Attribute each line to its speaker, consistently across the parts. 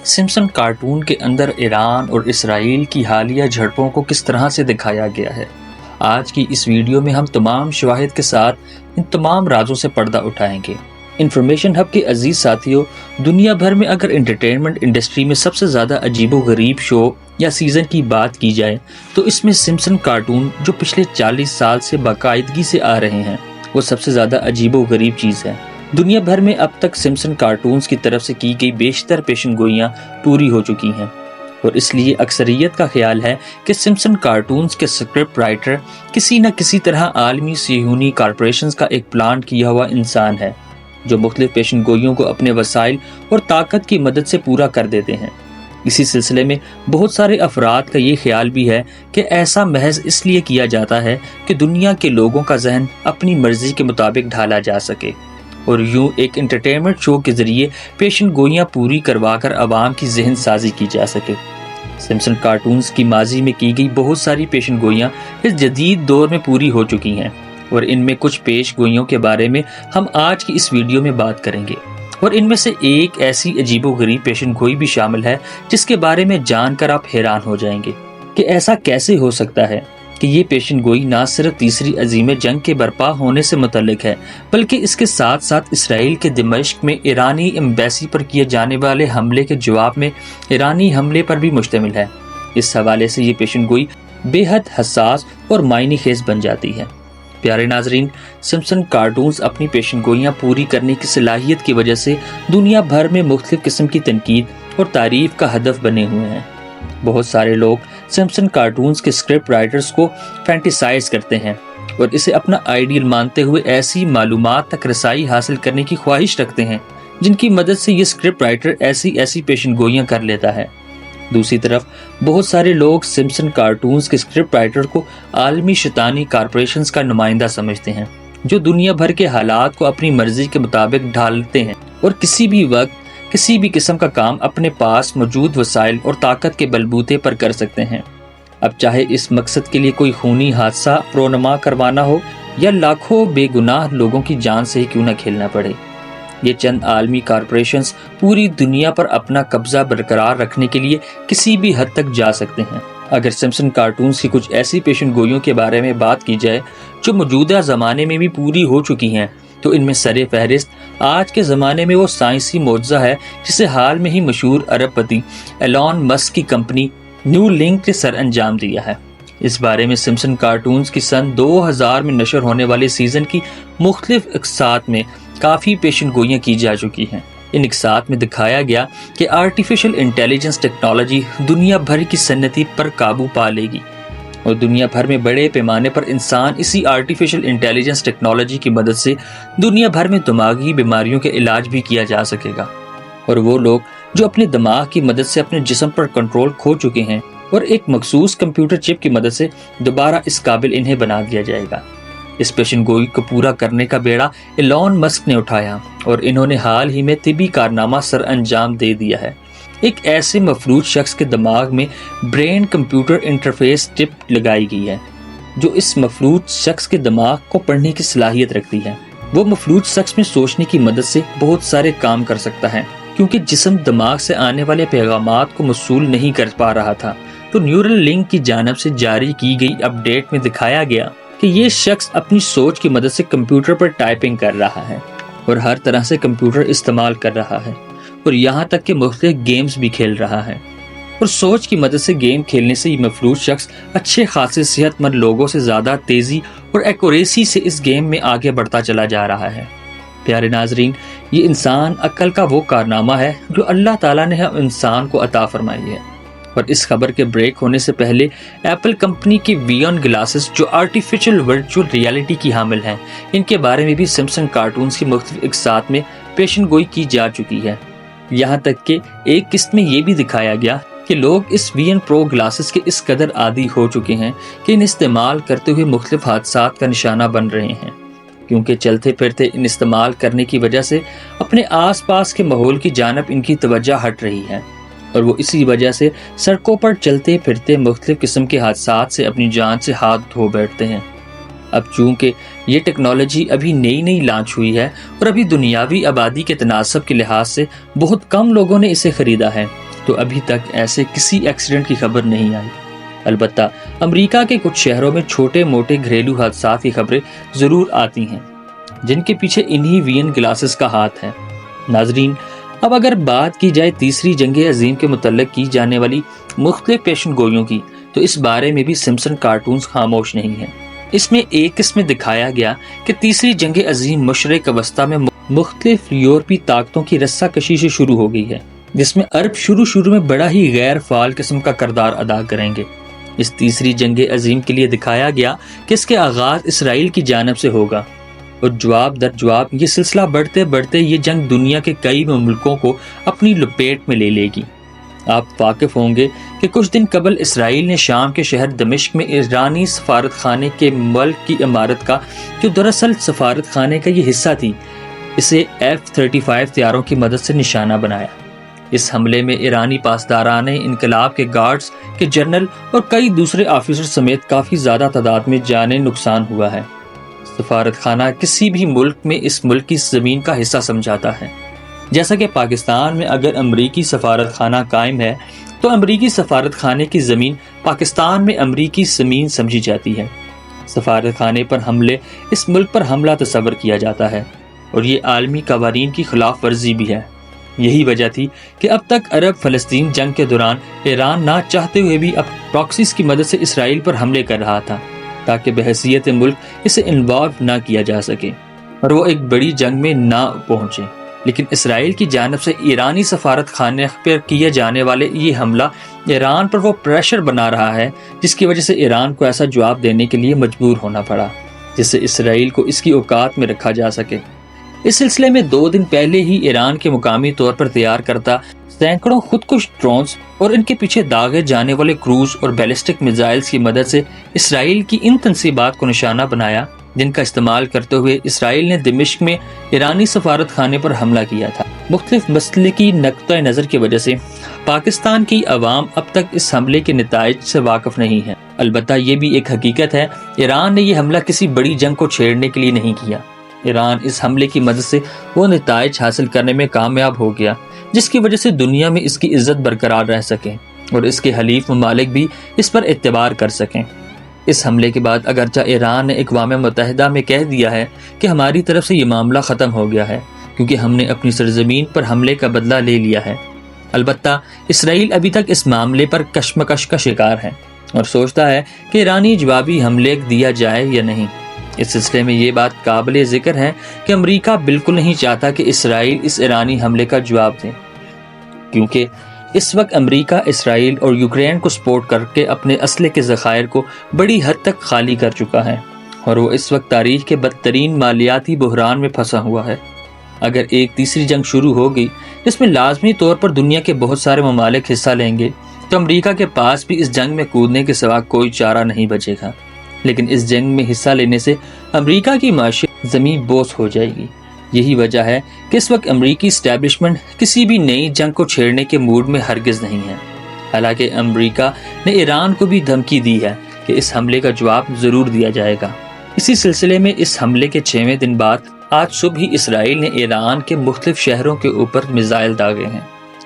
Speaker 1: Simpson cartoon کے اندر ایران اور اسرائیل کی حالیہ جھڑپوں کو کس طرح سے دکھایا گیا ہے۔ آج کی اس ویڈیو میں ہم تمام شواہد کے ساتھ ان تمام رازوں سے پردہ اٹھائیں گے۔ انفارمیشن ہب کے عزیز ساتھیوں، دنیا بھر میں اگر انٹرٹینمنٹ انڈسٹری میں سب سے زیادہ عجیب و غریب شو یا سیزن کی بات کی جائے تو اس میں سمپسن کارٹون جو پچھلے 40 سال سے باقاعدگی سے آ رہے ہیں وہ سب سے زیادہ عجیب و غریب چیز ہے۔ دنیا بھر میں اب تک سمپسن کارٹونز کی طرف سے کی گئی بیشتر پیشن گوئیاں پوری ہو چکی ہیں، اور اس لیے اکثریت کا خیال ہے کہ سمپسن کارٹونز کے سکرپٹ رائٹر کسی نہ کسی طرح عالمی صہیونی کارپوریشنز کا ایک پلان کیا ہوا انسان ہے جو مختلف پیشن گوئیوں کو اپنے وسائل اور طاقت کی مدد سے پورا کر دیتے ہیں۔ اسی سلسلے میں بہت سارے افراد کا یہ خیال بھی ہے کہ ایسا محض اس لیے کیا جاتا ہے کہ دنیا کے لوگوں کا ذہن اپنی مرضی کے مطابق ڈھالا جا سکے، اور یوں ایک انٹرٹینمنٹ شو کے ذریعے پیشن گوئیاں پوری کروا کر عوام کی ذہن سازی کی جا سکے۔ سمپسن کارٹونز کی ماضی میں کی گئی بہت ساری پیشن گوئیاں اس جدید دور میں پوری ہو چکی ہیں، اور ان میں کچھ پیش گوئیوں کے بارے میں ہم آج کی اس ویڈیو میں بات کریں گے، اور ان میں سے ایک ایسی عجیب و غریب پیشن گوئی بھی شامل ہے جس کے بارے میں جان کر آپ حیران ہو جائیں گے کہ ایسا کیسے ہو سکتا ہے کہ یہ پیشن گوئی نہ صرف تیسری عظیم جنگ کے برپا ہونے سے متعلق ہے بلکہ اس کے ساتھ ساتھ اسرائیل کے دمشق میں ایرانی ایمبیسی پر کیے جانے والے حملے کے جواب میں ایرانی حملے پر بھی مشتمل ہے۔ اس حوالے سے یہ پیشن گوئی بے حد حساس اور معنی خیز بن جاتی ہے۔ پیارے ناظرین، سمپسن کارٹونز اپنی پیشن گوئیاں پوری کرنے کی صلاحیت کی وجہ سے دنیا بھر میں مختلف قسم کی تنقید اور تعریف کا ہدف بنے ہوئے ہیں۔ بہت سارے لوگ سمپسن کارٹونز کے اسکرپٹ رائٹرز کو فینٹیسائز کرتے ہیں اور اسے اپنا آئیڈیل مانتے ہوئے ایسی معلومات تک رسائی حاصل کرنے کی خواہش رکھتے ہیں جن کی مدد سے یہ اسکرپٹ رائٹر ایسی پیشن گوئیاں کر لیتا ہے۔ دوسری طرف بہت سارے لوگ سمپسن کارٹونز کے اسکرپٹ رائٹر کو عالمی شیطانی کارپوریشنز کا نمائندہ سمجھتے ہیں جو دنیا بھر کے حالات کو اپنی مرضی کے مطابق ڈھالتے ہیں اور کسی بھی وقت کسی بھی قسم کا کام اپنے پاس موجود وسائل اور طاقت کے بلبوتے پر کر سکتے ہیں، اب چاہے اس مقصد کے لیے کوئی خونی حادثہ رونما کروانا ہو یا لاکھوں بے گناہ لوگوں کی جان سے ہی کیوں نہ کھیلنا پڑے۔ یہ چند عالمی کارپوریشنز پوری دنیا پر اپنا قبضہ برقرار رکھنے کے لیے کسی بھی حد تک جا سکتے ہیں۔ اگر سمپسن کارٹونز کی کچھ ایسی پیشن گوئیوں کے بارے میں بات کی جائے جو موجودہ زمانے میں بھی پوری ہو چکی ہیں تو ان میں سر فہرست آج کے زمانے میں وہ سائنسی معجزہ ہے جسے حال میں ہی مشہور ارب پتی ایلون مسک کی کمپنی نیو لنک نے سر انجام دیا ہے۔ اس بارے میں سمپسن کارٹونز کی سن 2000 میں نشر ہونے والے سیزن کی مختلف اقساط میں کافی پیشن گوئیاں کی جا چکی ہیں۔ ان اقساط میں دکھایا گیا کہ آرٹیفیشل انٹیلیجنس ٹیکنالوجی دنیا بھر کی صنعتی پر قابو پا لے گی، اور دنیا بھر میں بڑے پیمانے پر انسان اسی آرٹیفیشل انٹیلیجنس ٹیکنالوجی کی مدد سے دنیا بھر میں دماغی بیماریوں کے علاج بھی کیا جا سکے گا، اور وہ لوگ جو اپنے دماغ کی مدد سے اپنے جسم پر کنٹرول کھو چکے ہیں اور ایک مخصوص کمپیوٹر چپ کی مدد سے دوبارہ اس قابل انہیں بنا دیا جائے گا۔ اس پیشن گوئی کو پورا کرنے کا بیڑا ایلون مسک نے اٹھایا، اور انہوں نے حال ہی میں طبی کارنامہ سر انجام دے دیا ہے۔ ایک ایسے مفلوج شخص کے دماغ میں برین کمپیوٹر انٹرفیس چپ لگائی گئی ہے جو اس مفلوج شخص کے دماغ کو پڑھنے کی صلاحیت رکھتی ہے۔ وہ مفلوج شخص میں سوچنے کی مدد سے بہت سارے کام کر سکتا ہے، کیونکہ جسم دماغ سے آنے والے پیغامات کو موصول نہیں کر پا رہا تھا، تو نیورل لنک کی جانب سے جاری کی گئی اپ ڈیٹ میں دکھایا گیا کہ یہ شخص اپنی سوچ کی مدد سے کمپیوٹر پر ٹائپنگ کر رہا ہے اور ہر طرح سے کمپیوٹر استعمال کر رہا ہے، اور یہاں تک کہ مختلف گیمز بھی کھیل رہا ہے، اور سوچ کی مدد سے گیم کھیلنے سے یہ مفلوج شخص اچھے خاصے صحت مند لوگوں سے زیادہ تیزی اور ایکوریسی سے اس گیم میں آگے بڑھتا چلا جا رہا ہے۔ پیارے ناظرین، یہ انسان عقل کا وہ کارنامہ ہے جو اللہ تعالیٰ نے ہم انسان کو عطا فرمائی ہے، اور اس خبر کے بریک ہونے سے پہلے ایپل کمپنی کی ویون گلاسز جو آرٹیفیشل ورچوئل ریالٹی کی حامل ہیں، ان کے بارے میں بھی سمپسن کارٹونز کی مختلف اقساط میں پیشن گوئی کی جا چکی ہے۔ یہاں تک کہ ایک قسط میں یہ بھی دکھایا گیا کہ لوگ اس وین پرو گلاسز کے اس قدر عادی ہو چکے ہیں کہ ان استعمال کرتے ہوئے مختلف حادثات کا نشانہ بن رہے ہیں، کیونکہ چلتے پھرتے ان استعمال کرنے کی وجہ سے اپنے آس پاس کے ماحول کی جانب ان کی توجہ ہٹ رہی ہے، اور وہ اسی وجہ سے سڑکوں پر چلتے پھرتے مختلف قسم کے حادثات سے اپنی جان سے ہاتھ دھو بیٹھتے ہیں۔ اب چونکہ یہ ٹیکنالوجی ابھی نئی لانچ ہوئی ہے اور ابھی دنیاوی آبادی کے تناسب کے لحاظ سے بہت کم لوگوں نے اسے خریدا ہے، تو ابھی تک ایسے کسی ایکسیڈنٹ کی خبر نہیں آئی۔ البتہ امریکہ کے کچھ شہروں میں چھوٹے موٹے گھریلو حادثات کی خبریں ضرور آتی ہیں، جن کے پیچھے انہی وین گلاسز کا ہاتھ ہے۔ ناظرین، اب اگر بات کی جائے تیسری جنگ عظیم کے متعلق کی جانے والی مختلف پیشن گوئیوں کی، تو اس بارے میں بھی سمپسن کارٹونز خاموش نہیں ہیں۔ اس میں ایک قسم میں دکھایا گیا کہ تیسری جنگ عظیم مشرق وسطیٰ میں مختلف یورپی طاقتوں کی رسہ کشی سے شروع ہو گئی ہے، جس میں عرب شروع میں بڑا ہی غیر فعال قسم کا کردار ادا کریں گے۔ اس تیسری جنگ عظیم کے لیے دکھایا گیا کہ اس کے آغاز اسرائیل کی جانب سے ہوگا، اور جواب در جواب یہ سلسلہ بڑھتے بڑھتے یہ جنگ دنیا کے کئی ملکوں کو اپنی لپیٹ میں لے لے گی۔ آپ واقف ہوں گے کہ کچھ دن قبل اسرائیل نے شام کے شہر دمشق میں ایرانی سفارت خانے کے ملک کی عمارت کا، جو دراصل سفارت خانے کا یہ حصہ تھی، اسے F-35 طیاروں کی مدد سے نشانہ بنایا۔ اس حملے میں ایرانی پاسداران انقلاب کے گارڈز کے جنرل اور کئی دوسرے آفیسر سمیت کافی زیادہ تعداد میں جانی نقصان ہوا ہے۔ سفارت خانہ کسی بھی ملک میں اس ملک کی زمین کا حصہ سمجھاتا ہے، جیسا کہ پاکستان میں اگر امریکی سفارت خانہ قائم ہے تو امریکی سفارت خانے کی زمین پاکستان میں امریکی زمین سمجھی جاتی ہے۔ سفارت خانے پر حملے اس ملک پر حملہ تصور کیا جاتا ہے، اور یہ عالمی قوانین کی خلاف ورزی بھی ہے۔ یہی وجہ تھی کہ اب تک عرب فلسطین جنگ کے دوران ایران نہ چاہتے ہوئے بھی اب پراکسیز کی مدد سے اسرائیل پر حملے کر رہا تھا، تاکہ بحیثیت ملک اسے انوالو نہ کیا جا سکے اور وہ ایک بڑی جنگ میں نہ پہنچے۔ لیکن اسرائیل کی جانب سے ایرانی سفارت خانے پر کیے جانے والے یہ حملہ ایران پر وہ پریشر بنا رہا ہے، جس کی وجہ سے ایران کو ایسا جواب دینے کے لیے مجبور ہونا پڑا جس سے اسرائیل کو اس کی اوقات میں رکھا جا سکے۔ اس سلسلے میں 2 دن پہلے ہی ایران کے مقامی طور پر تیار کردہ سینکڑوں خودکش ڈرونز اور ان کے پیچھے داغے جانے والے کروز اور بیلسٹک میزائلز کی مدد سے اسرائیل کی ان تنصیبات کو نشانہ بنایا، جن کا استعمال کرتے ہوئے اسرائیل نے دمشق میں ایرانی سفارت خانے پر حملہ کیا تھا۔ مختلف مسلکی نقطہ نظر کی وجہ سے پاکستان کی عوام اب تک اس حملے کے نتائج سے واقف نہیں ہے۔ البتہ یہ بھی ایک حقیقت ہے، ایران نے یہ حملہ کسی بڑی جنگ کو چھیڑنے کے لیے نہیں کیا۔ ایران اس حملے کی مدد سے وہ نتائج حاصل کرنے میں کامیاب ہو گیا جس کی وجہ سے دنیا میں اس کی عزت برقرار رہ سکے اور اس کے حلیف ممالک بھی اس پر اعتبار کر سکیں۔ اس حملے کے بعد اگرچہ ایران نے اقوام متحدہ میں کہہ دیا ہے کہ ہماری طرف سے یہ معاملہ ختم ہو گیا ہے کیونکہ ہم نے اپنی سرزمین پر حملے کا بدلہ لے لیا ہے، البتہ اسرائیل ابھی تک اس معاملے پر کشمکش کا شکار ہے اور سوچتا ہے کہ ایرانی جوابی حملے دیا جائے یا نہیں۔ اس سلسلے میں یہ بات قابل ذکر ہے کہ امریکہ بالکل نہیں چاہتا کہ اسرائیل اس ایرانی حملے کا جواب دے، کیونکہ اس وقت امریکہ اسرائیل اور یوکرین کو سپورٹ کر کے اپنے اسلحے کے ذخائر کو بڑی حد تک خالی کر چکا ہے اور وہ اس وقت تاریخ کے بدترین مالیاتی بحران میں پھنسا ہوا ہے۔ اگر ایک تیسری جنگ شروع ہوگی جس میں لازمی طور پر دنیا کے بہت سارے ممالک حصہ لیں گے تو امریکہ کے پاس بھی اس جنگ میں کودنے کے سوا کوئی چارہ نہیں بچے گا، لیکن اس جنگ میں حصہ لینے سے امریکہ کی معیشت زمین بوس ہو جائے گی۔ یہی وجہ ہے کہ اس وقت امریکی اسٹیبلشمنٹ کسی بھی نئی جنگ کو چھیڑنے کے موڈ میں ہرگز نہیں ہے، حالانکہ امریکہ نے ایران کو بھی دھمکی دی ہے کہ اس حملے کا جواب ضرور دیا جائے گا۔ اسی سلسلے میں اس حملے کے 6ویں دن بعد آج صبح ہی اسرائیل نے ایران کے مختلف شہروں کے اوپر میزائل داغے ہیں،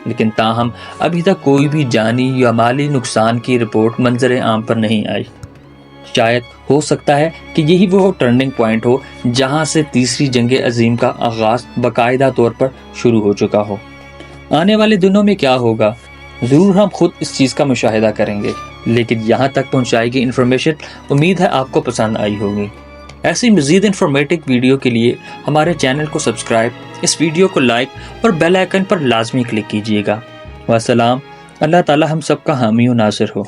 Speaker 1: لیکن تاہم ابھی تک کوئی بھی جانی یا مالی نقصان کی رپورٹ منظر عام پر نہیں آئی۔ شاید ہو سکتا ہے کہ یہی وہ ٹرننگ پوائنٹ ہو جہاں سے تیسری جنگ عظیم کا آغاز باقاعدہ طور پر شروع ہو چکا ہو۔ آنے والے دنوں میں کیا ہوگا ضرور ہم خود اس چیز کا مشاہدہ کریں گے، لیکن یہاں تک پہنچائی گئی انفارمیشن امید ہے آپ کو پسند آئی ہوگی۔ ایسی مزید انفارمیٹو ویڈیو کے لیے ہمارے چینل کو سبسکرائب، اس ویڈیو کو لائک اور بیل آئیکن پر لازمی کلک کیجیے گا۔ والسلام، اللہ تعالی ہم سب کا حامی و ناصر ہو۔